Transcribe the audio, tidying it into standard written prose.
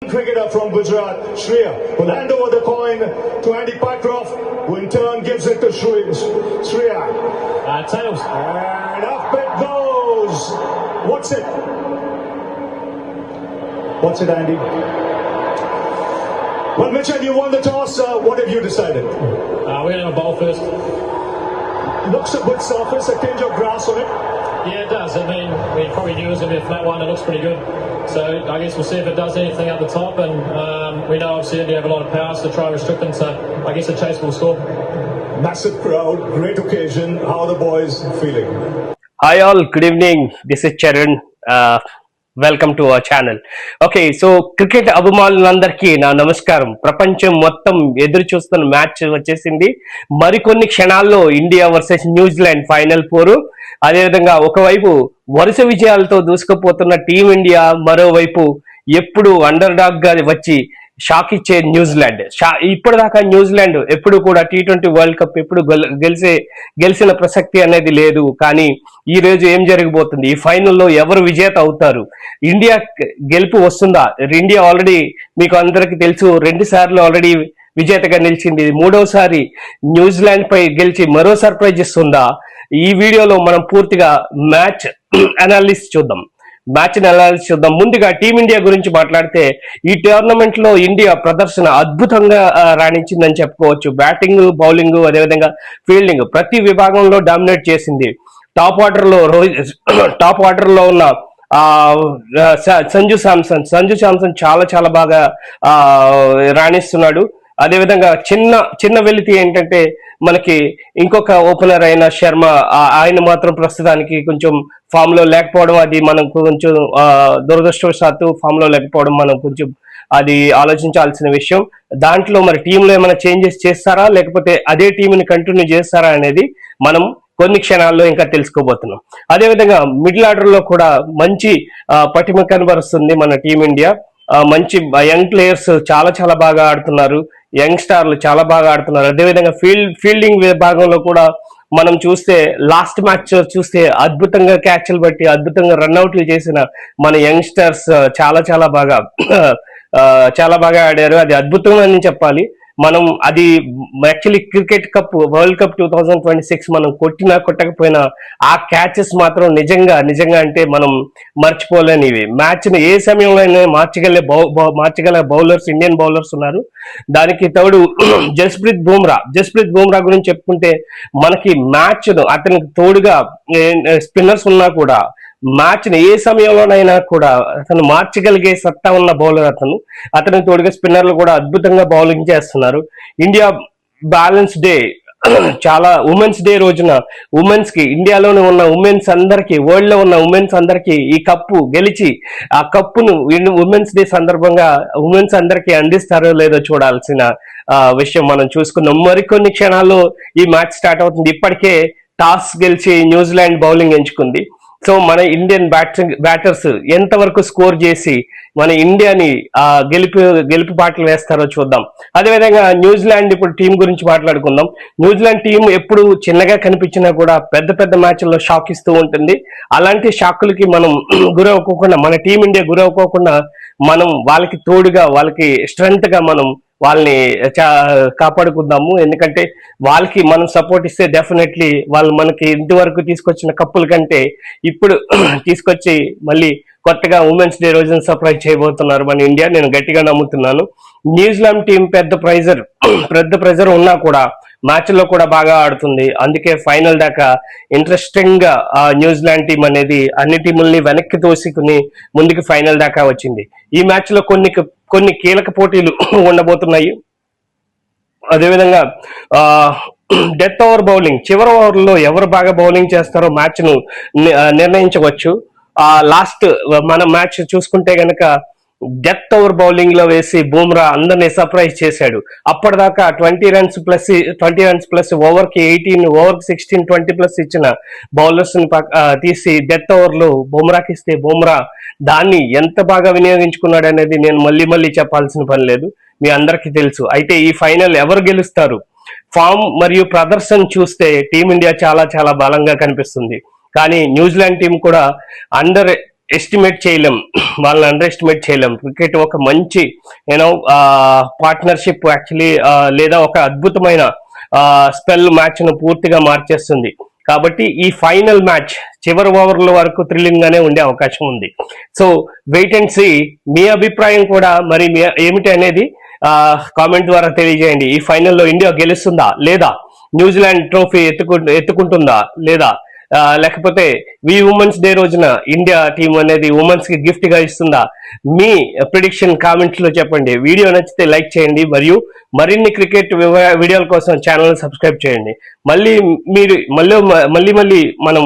Cricketer from Gujarat, Shreya, will hand over the coin to Andy Patroff, who in turn gives it to Shreya. Tails. And up it goes. What's it? What's it, Andy? Well, Mitchell, you won the toss. What have you decided? We're going to bowl first. Looks a good surface, a tinge of grass on it. Yeah, it does. I mean, we probably knew it was going to be a flat one. It looks pretty good. So I guess we'll see if it does anything at the top. And we know obviously India have a lot of power, so try to restrict them. So I guess a chase will score. Massive crowd, great occasion. How are the boys feeling? Hi all, good evening. This is Charan. Welcome to our channel. Okay, so cricket అభిమానులందరికీ నా నమస్కారం. ప్రపంచం మొత్తం ఎదురు చూస్తున్న match వచ్చేసింది. మరికొన్ని క్షణాల్లో ఇండియా వర్సెస్ న్యూజిలాండ్ ఫైనల్ 4. అదేవిధంగా ఒకవైపు వరుస విజయాలతో దూసుకుపోతున్న టీమిండియా, మరోవైపు ఎప్పుడు అండర్ డాగ్ గా వచ్చి షాక్ ఇచ్చే న్యూజిలాండ్. ఇప్పటిదాకా న్యూజిలాండ్ ఎప్పుడు కూడా T20 వరల్డ్ కప్ ఎప్పుడు గెలిచిన ప్రసక్తి అనేది లేదు. కానీ ఈ రోజు ఏం జరగబోతుంది, ఈ ఫైనల్లో ఎవరు విజేత అవుతారు, ఇండియా గెలుపు వస్తుందా? ఇండియా ఆల్రెడీ మీకు అందరికీ తెలుసు 2 సార్లు ఆల్రెడీ విజేతగా నిలిచింది. 3వసారి న్యూజిలాండ్ పై గెలిచి మరో సర్ప్రైజ్ ఇస్తుందా? ఈ వీడియోలో మనం పూర్తిగా మ్యాచ్ అనాలిసిస్ చూద్దాం. ముందుగా టీమిండియా గురించి మాట్లాడితే ఈ టోర్నమెంట్ లో ఇండియా ప్రదర్శన అద్భుతంగా రాణించిందని చెప్పుకోవచ్చు. బ్యాటింగ్, బౌలింగ్, అదేవిధంగా ఫీల్డింగ్ ప్రతి విభాగంలో డామినేట్ చేసింది. టాప్ ఆర్డర్ లో ఉన్న సంజు శాంసన్ చాలా బాగా రాణిస్తున్నాడు. అదేవిధంగా చిన్న వెలితి ఏంటంటే మనకి ఇంకొక ఓపెనర్ అయిన శర్మ, ఆయన మాత్రం ప్రస్తుతానికి కొంచెం ఫామ్ లో లేకపోవడం, అది మనం కొంచెం దురదృష్టవశాత్తు ఫామ్ లో లేకపోవడం మనం కొంచెం అది ఆలోచించాల్సిన విషయం. దాంట్లో మరి టీంలో ఏమైనా చేంజెస్ చేస్తారా, లేకపోతే అదే టీంని కంటిన్యూ చేస్తారా అనేది మనం కొన్ని క్షణాల్లో ఇంకా తెలుసుకోబోతున్నాం. అదేవిధంగా మిడిల్ ఆర్డర్ లో కూడా మంచి పటిమ కనబరుస్తుంది మన టీమిండియా. మంచి యంగ్ ప్లేయర్స్ చాలా బాగా ఆడుతున్నారు, యంగ్ స్టార్లు చాలా బాగా ఆడుతున్నారు. అదేవిధంగా ఫీల్డింగ్ విభాగంలో కూడా మనం చూస్తే లాస్ట్ మ్యాచ్ చూస్తే అద్భుతంగా క్యాచ్లు బట్టి అద్భుతంగా రన్అట్లు చేసిన మన యంగ్స్టర్స్ చాలా బాగా ఆడారు. అది అద్భుతం అని చెప్పాలి. మనం అది actually cricket cup world cup 2026 మనం కొట్టకపోయినా ఆ క్యాచెస్ మాత్రం నిజంగా అంటే మనం మర్చిపోలేనివి. మ్యాచ్ ని ఏ సమయంలో మార్చగల బౌలర్స్, ఇండియన్ బౌలర్స్ ఉన్నారు. దానికి తోడు జస్ప్రీత్ బుమ్రా గురించి చెప్పుకుంటే మనకి మ్యాచ్ ను అతనికి తోడుగా స్పిన్నర్స్ ఉన్నా కూడా మ్యాచ్ ని ఏ సమయంలోనైనా కూడా అతను మార్చగలిగే సత్తా ఉన్న బౌలర్ అతనికి తోడుగా స్పిన్నర్లు కూడా అద్భుతంగా బౌలింగ్ చేస్తున్నారు. ఇండియా బ్యాలెన్స్ డే, చాలా ఉమెన్స్ డే రోజున ఉమెన్స్ కి, ఇండియాలోనే ఉన్న ఉమెన్స్ అందరికి, వరల్డ్ లో ఉన్న ఉమెన్స్ అందరికి ఈ కప్పు గెలిచి ఆ కప్పును ఉమెన్స్ డే సందర్భంగా ఉమెన్స్ అందరికి అందిస్తారో లేదో చూడాల్సిన విషయం మనం చూసుకున్నాం. మరికొన్ని క్షణాల్లో ఈ మ్యాచ్ స్టార్ట్ అవుతుంది. ఇప్పటికే టాస్ గెలిచి న్యూజిలాండ్ బౌలింగ్ ఎంచుకుంది. సో మన ఇండియన్ బ్యాటర్స్ ఎంతవరకు స్కోర్ చేసి మన ఇండియాని గెలుపు పాటలు వేస్తారో చూద్దాం. అదేవిధంగా న్యూజిలాండ్ ఇప్పుడు టీం గురించి మాట్లాడుకుందాం. న్యూజిలాండ్ టీం ఎప్పుడు చిన్నగా కనిపించినా కూడా పెద్ద మ్యాచ్ల్లో షాక్ ఇస్తూ ఉంటుంది. అలాంటి షాకులకి మనం గురవుకోకుండా, మన టీమిండియా గురవుకోకుండా మనం వాళ్ళకి తోడుగా, వాళ్ళకి స్ట్రెంగ్త్ గా మనం వాళ్ళని కాపాడుకుందాము. ఎందుకంటే వాళ్ళకి మనం సపోర్ట్ ఇస్తే డెఫినెట్లీ వాళ్ళు మనకి ఇంతవరకు తీసుకొచ్చిన కప్పుల కంటే ఇప్పుడు తీసుకొచ్చి మళ్ళీ కొత్తగా ఉమెన్స్ డే రోజున సర్ప్రైజ్ చేయబోతున్నారు మన ఇండియా. నేను గట్టిగా నమ్ముతున్నాను. న్యూజిలాండ్ టీం పెద్ద ప్రెజర్ ఉన్నా కూడా మ్యాచ్ లో కూడా బాగా ఆడుతుంది. అందుకే ఫైనల్ దాకా ఇంట్రెస్టింగ్ గా న్యూజిలాండ్ టీం అనేది అన్ని టీముల్ని వెనక్కి తోసుకుని ముందుకు ఫైనల్ దాకా వచ్చింది. ఈ మ్యాచ్ లో కొన్ని కీలక పోటీలు ఉండబోతున్నాయి. అదేవిధంగా డెత్ ఓవర్ బౌలింగ్, చివరి ఓవర్లో ఎవరు బాగా బౌలింగ్ చేస్తారో మ్యాచ్ ను నిర్ణయించవచ్చు. లాస్ట్ మన మ్యాచ్ చూసుకుంటే గనక డెత్ ఓవర్ బౌలింగ్ లో వేసి బుమ్రా అందరినీ సర్ప్రైజ్ చేశాడు. అప్పటిదాకా 20 రన్స్ ప్లస్ ఓవర్ కి 18, ఓవర్ కి 16, 20 ప్లస్ ఇచ్చిన బౌలర్స్ ని తీసి డెత్ ఓవర్ లో బుమ్రాకి ఇస్తే బుమ్రా దాన్ని ఎంత బాగా వినియోగించుకున్నాడు అనేది నేను మళ్ళీ చెప్పాల్సిన పని లేదు, మీ అందరికీ తెలుసు. అయితే ఈ ఫైనల్ ఎవరు గెలుస్తారు? ఫామ్ మరియు ప్రదర్శన చూస్తే టీమిండియా చాలా బలంగా కనిపిస్తుంది. కానీ న్యూజిలాండ్ టీం కూడా అండర్ ఎస్టిమేట్ చేయలేం, వాళ్ళని అండర్ ఎస్టిమేట్ చేయలేం. క్రికెట్ ఒక మంచి పార్ట్నర్షిప్ యాక్చువల్లీ, లేదా ఒక అద్భుతమైన స్పెల్ మ్యాచ్ ను పూర్తిగా మార్చేస్తుంది. కాబట్టి ఈ ఫైనల్ మ్యాచ్ చివరి ఓవర్ల వరకు థ్రిల్లింగ్ గానే ఉండే అవకాశం ఉంది. So wait and see. మీ అభిప్రాయం కూడా మరి ఏమిటి అనేది కామెంట్ ద్వారా తెలియజేయండి. ఈ ఫైనల్లో ఇండియా గెలుస్తుందా లేదా, న్యూజిలాండ్ ట్రోఫీ ఎత్తుకుంటుందా లేదా, లేకపోతే ఉమెన్స్ డే రోజున ఇండియా టీం అనేది ఉమెన్స్ కి గిఫ్ట్ గా ఇస్తుందా? మీ ప్రిడిక్షన్ కామెంట్స్ లో చెప్పండి. వీడియో నచ్చితే లైక్ చేయండి మరియు మరిన్ని క్రికెట్ వీడియోల కోసం ఛానల్ సబ్స్క్రైబ్ చేయండి. మళ్ళీ మనం